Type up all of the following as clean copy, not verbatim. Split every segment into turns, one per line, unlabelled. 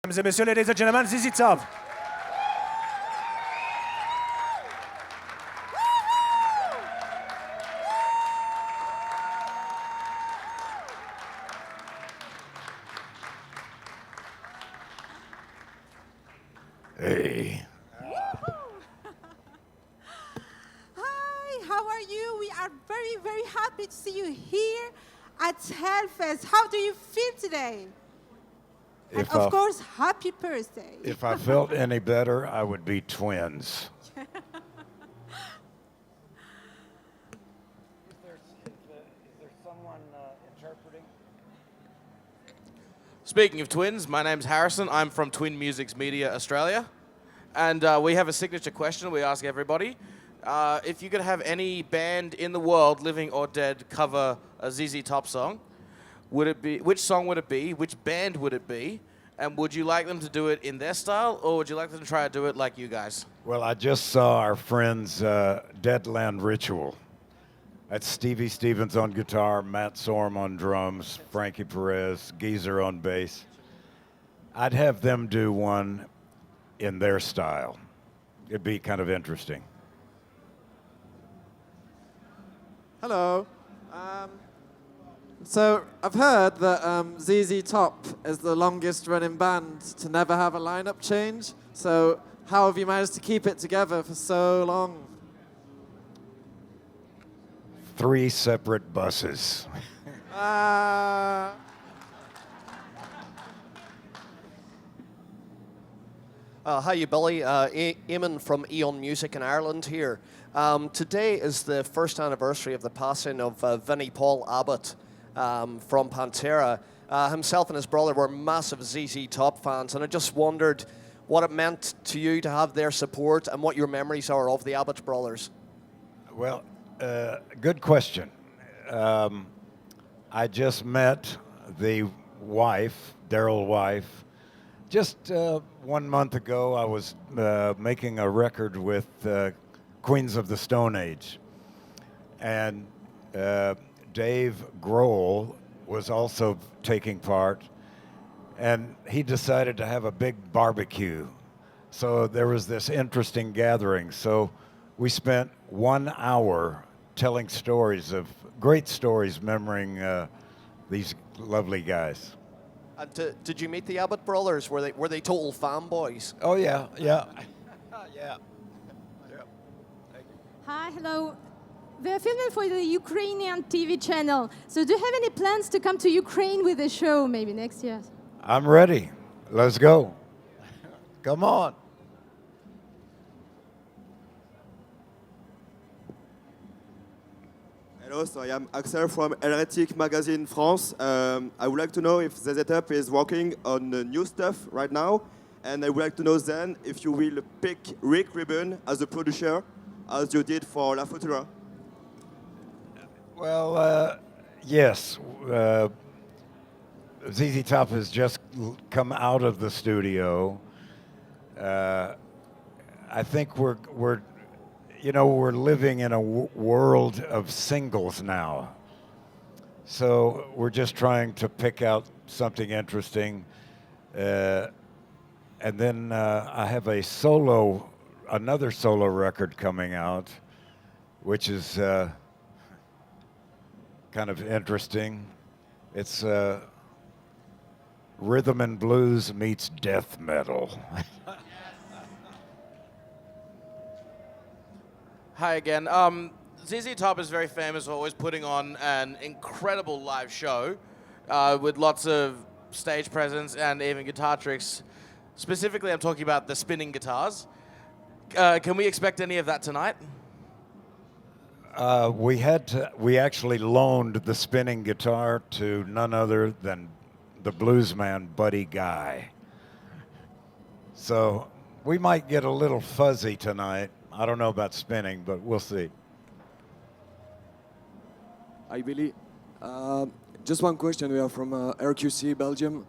Mesdames et messieurs, ladies and gentlemen, ZZ Top.
Hey.
Hi, how are you? We are very, very happy to see you here at Hellfest. How do you feel today? And of course, happy birthday.
If I felt any better, I would be twins.
Is there someone interpreting?
Speaking of twins, my name's Harrison. I'm from Twin Music's Media Australia. And we have a signature question we ask everybody. If you could have any band in the world, living or dead, cover a ZZ Top song, which song would it be? Which band would it be? And would you like them to do it in their style, or would you like them to try to do it like you guys?
Well, I just saw our friends Deadland Ritual. That's Stevie Stevens on guitar, Matt Sorm on drums, Frankie Perez, Geezer on bass. I'd have them do one in their style. It'd be kind of interesting.
Hello. So I've heard that ZZ Top is the longest running band to never have a lineup change. So how have you managed to keep it together for so long?
3 separate buses.
Uh,
Hi, Billy. Eamon from Eon Music in Ireland here. Today is the first anniversary of the passing of Vinnie Paul Abbott from Pantera. Himself and his brother were massive ZZ Top fans, and I just wondered what it meant to you to have their support and what your memories are of the Abbott brothers.
Well, good question. I just met the wife, Daryl's wife. Just 1 month ago, I was making a record with Queens of the Stone Age. And Dave Grohl was also taking part. And he decided to have a big barbecue. So there was this interesting gathering. So we spent 1 hour telling stories of great stories, remembering these lovely guys.
And did you meet the Abbott brothers? Were they total fanboys?
Oh yeah, yeah, yeah.
Hi, hello. We're filming for the Ukrainian TV channel. So do you have any plans to come to Ukraine with the show maybe next year?
I'm ready. Let's go. Come on.
Hello, so I am Axel from Heretic Magazine France. I would like to know if the Zztop is working on the new stuff right now, and I would like to know then if you will pick Rick Rubin as a producer, as you did for La Futura.
Well, yes. ZZ Top has just come out of the studio. I think we're living in a world of singles now. So we're just trying to pick out something interesting. And then I have another solo record coming out, which is kind of interesting. It's rhythm and blues meets death metal.
Hi again. ZZ Top is very famous for always putting on an incredible live show with lots of stage presence and even guitar tricks. Specifically, I'm talking about the spinning guitars. Can we expect any of that tonight?
We actually loaned the spinning guitar to none other than the blues man Buddy Guy. So we might get a little fuzzy tonight. I don't know about spinning, but we'll see.
Hi, Billy. Just one question. We are from RQC, Belgium.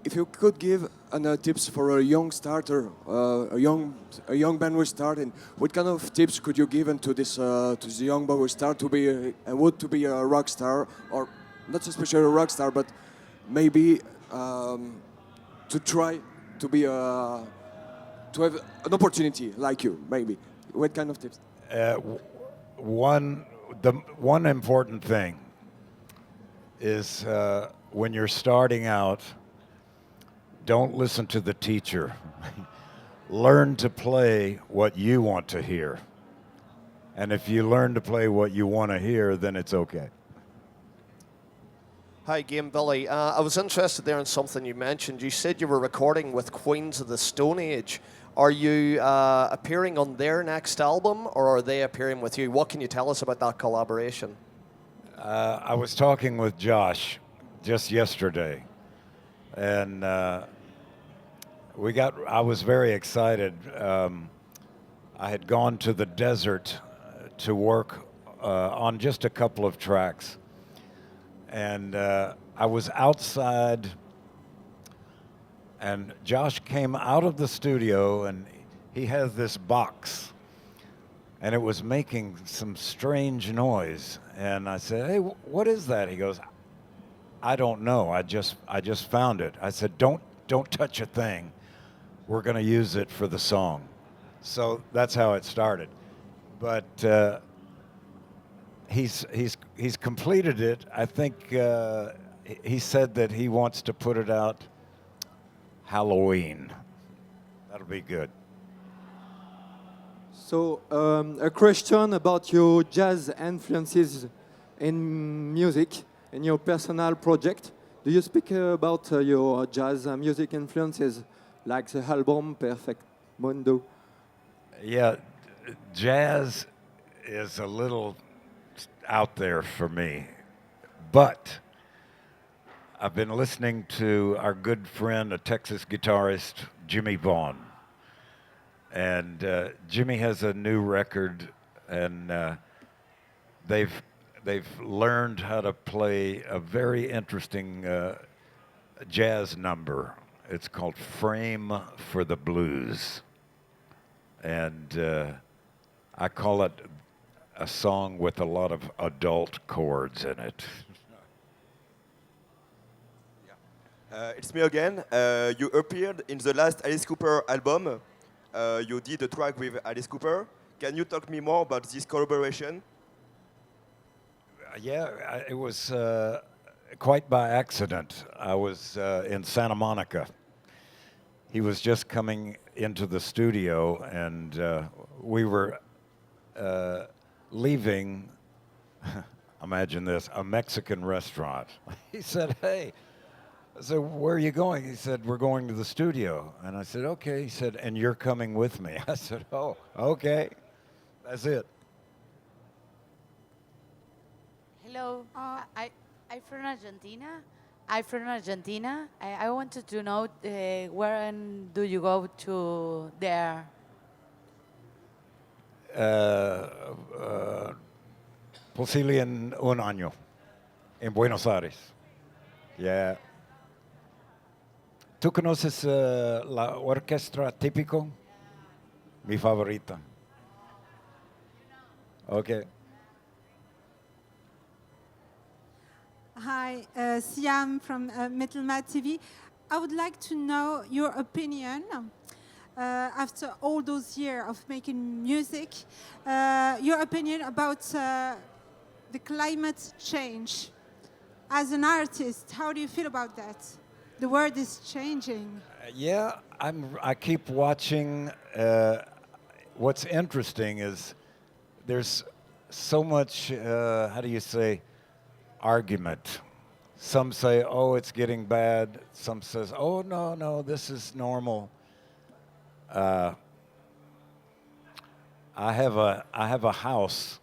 If you could give tips for a young starter, a young band who starting, what kind of tips could you give to this to the young band who start to be a rock star, or not especially a rock star, but maybe to try to be to have an opportunity like you, maybe? What kind of tips?
The one important thing is when you're starting out, don't listen to the teacher. Learn to play what you want to hear. And if you learn to play what you want to hear, then it's okay.
Hi, Game Billy. I was interested there in something you mentioned. You said you were recording with Queens of the Stone Age. Are you appearing on their next album, or are they appearing with you? What can you tell us about that collaboration?
I was talking with Josh just yesterday, and I was very excited. I had gone to the desert to work on just a couple of tracks, and I was outside, and Josh came out of the studio, and he has this box, and it was making some strange noise. And I said, "Hey, what is that?" He goes, "I don't know. I just found it." I said, "Don't touch a thing. We're going to use it for the song." So that's how it started. But he's completed it. I think he said that he wants to put it out Halloween. That'll be good.
So, a question about your jazz influences in music, in your personal project. Do you speak about your jazz music influences, like the album Perfect Mundo?
Yeah, jazz is a little out there for me, but I've been listening to our good friend, a Texas guitarist, Jimmy Vaughn. And Jimmy has a new record, and they've learned how to play a very interesting jazz number. It's called "Frame for the Blues," and I call it a song with a lot of adult chords in it.
It's me again. You appeared in the last Alice Cooper album. You did a track with Alice Cooper. Can you talk me more about this collaboration?
It was quite by accident. I was in Santa Monica. He was just coming into the studio, and we were leaving, imagine this, a Mexican restaurant. He said, "Hey," I said, "Where are you going?" He said, "We're going to the studio." And I said, "Okay." He said, "And you're coming with me." I said, "Oh, okay." That's it.
Hello, I'm from Argentina. I wanted to know where do you go to there?
Posible en un año, en Buenos Aires. Yeah. ¿Tú conoces la orquesta típico? Mi favorita. Okay.
Hi, Siam from Metalmad TV. I would like to know your opinion after all those years of making music, your opinion about the climate change. As an artist, how do you feel about that? The world is changing.
I keep watching. What's interesting is there's so much, how do you say, argument. Some say, "Oh, it's getting bad." Some says, "Oh, no, this is normal." I have a house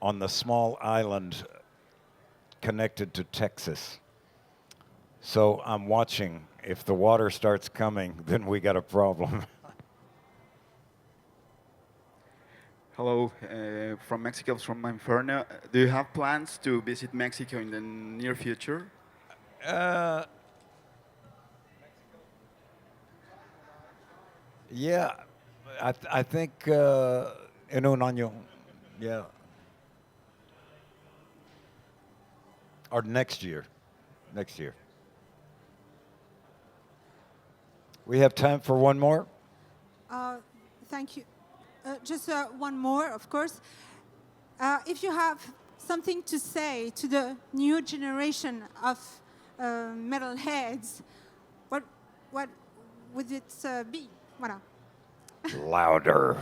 on the small island connected to Texas. So I'm watching. If the water starts coming, then we got a problem.
Hello, from Mexico, from Inferno. Do you have plans to visit Mexico in the near future?
Yeah, I think en un año, yeah. Or next year. We have time for one more.
Thank you. Just one more, of course. If you have something to say to the new generation of metalheads, what would it be? Voilà.
Louder.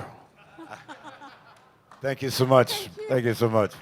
Thank you so much. Thank you so much.